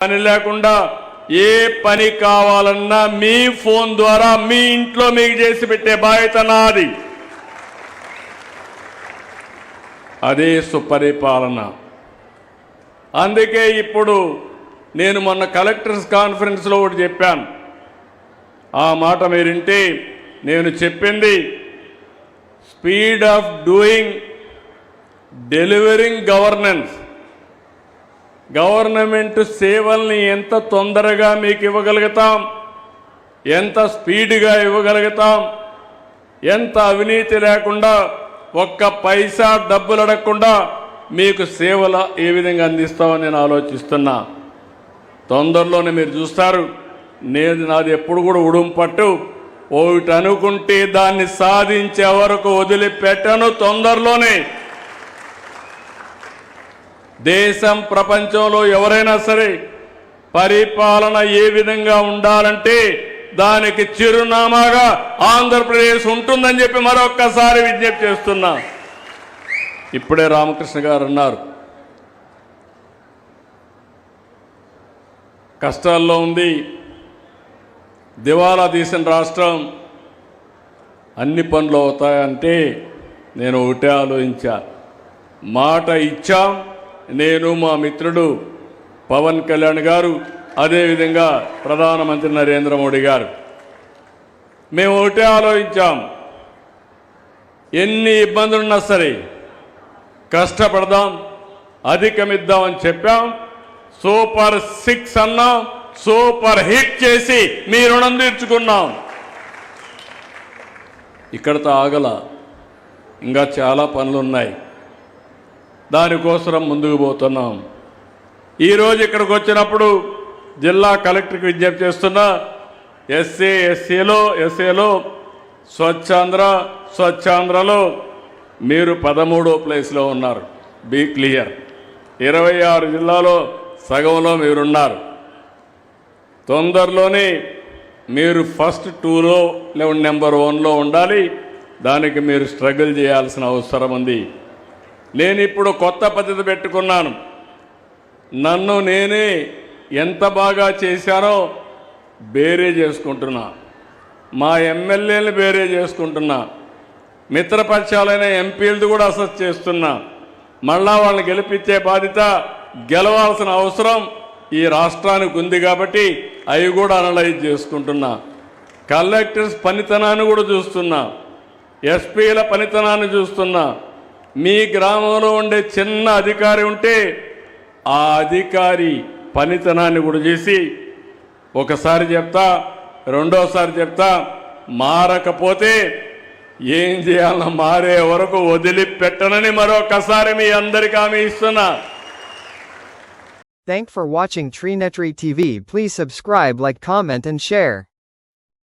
పని లేకుండా ఏ పని కావాలన్నా మీ ఫోన్ ద్వారా మీ ఇంట్లో మీకు చేసి పెట్టే బాధ్యత నాది. అదే సుపరిపాలన. అందుకే ఇప్పుడు నేను మొన్న కలెక్టర్స్ కాన్ఫరెన్స్లో ఒకటి చెప్పాను. ఆ మాట మీరింటే నేను చెప్పింది speed of doing delivering governance. Government సేవల్ని ఎంత తొందరగా మీకు ఇవ్వగలుగుతాం, ఎంత స్పీడ్గా ఇవ్వగలుగుతాం, ఎంత అవినీతి లేకుండా ఒక్క పైసా డబ్బులు అడగకుండా మీకు సేవలు ఏ విధంగా అందిస్తామని నేను ఆలోచిస్తున్నా. తొందరలోనే మీరు చూస్తారు. నాది ఎప్పుడు కూడా ఉడుం పట్టు. ఒకటి అనుకుంటే దాన్ని సాధించే వరకు వదిలిపెట్టను. తొందరలోనే దేశం ప్రపంచంలో ఎవరైనా సరే పరిపాలన ఏ విధంగా ఉండాలంటే దానికి చిరునామాగా ఆంధ్రప్రదేశ్ ఉంటుందని చెప్పి మరొక్కసారి విజ్ఞప్తి చేస్తున్నా. ఇప్పుడే రామకృష్ణ గారు అన్నారు, కష్టాల్లో ఉంది, దివాలా తీసిన రాష్ట్రం, అన్ని పనులు అవుతాయంటే నేను ఒకటే ఆలోచించా. మాట ఇచ్చాం. నేను, మా మిత్రుడు పవన్ కళ్యాణ్ గారు, అదేవిధంగా ప్రధానమంత్రి నరేంద్ర మోడీ గారు, మేము ఒకటే ఆలోచించాం. ఎన్ని ఇబ్బందులున్నా సరే కష్టపడదాం, అధిగమిద్దామని చెప్పాం. సూపర్ 6 అన్నాం, సూపర్ హిట్ చేసి మీ రుణం తీర్చుకున్నాం. ఇక్కడతో ఆగల, ఇంకా చాలా పనులు ఉన్నాయి. దానికోసం ముందుకు పోతున్నాం. ఈరోజు ఇక్కడికి వచ్చినప్పుడు జిల్లా కలెక్టర్కి విజ్ఞప్తి చేస్తున్నా, ఎస్ఏలో స్వచ్ఛాంధ్రలో మీరు 13వ ప్లేస్లో ఉన్నారు. Be clear. 26 జిల్లాలో సగంలో మీరున్నారు. తొందరలోనే మీరు ఫస్ట్ 2లో లేదా నెంబర్ 1లో ఉండాలి. దానికి మీరు స్ట్రగుల్ చేయాల్సిన అవసరం ఉంది. నేను ఇప్పుడు కొత్త పద్ధతి పెట్టుకున్నాను. నన్ను నేనే ఎంత బాగా చేశానో బేరే చేసుకుంటున్నా, మా ఎమ్మెల్యేలను బేరే చేసుకుంటున్నా, మిత్రపక్షాలైన ఎంపీలది కూడా అసెస్ చేస్తున్నా. మళ్ళా వాళ్ళని గెలిపించే బాధ్యత, గెలవాల్సిన అవసరం ఈ రాష్ట్రానికి ఉంది కాబట్టి అవి కూడా అనలైజ్ చేసుకుంటున్నా. కలెక్టర్స్ పనితనాన్ని కూడా చూస్తున్నా, ఎస్పీల పనితనాన్ని చూస్తున్నా. మీ గ్రామంలో ఉండే చిన్న అధికారి ఉంటే ఆ అధికారి పనితనాన్ని కూడా చేసి ఒకసారి చెప్తా, రెండోసారి చెప్తా, మారకపోతే ఏం చేయాలన్నా మారే వరకు వదిలిపెట్టనని మరొకసారి మీ అందరికీ హామీ ఇస్తున్నా. Thanks for watching Treenetry TV. Please subscribe, like, comment and share.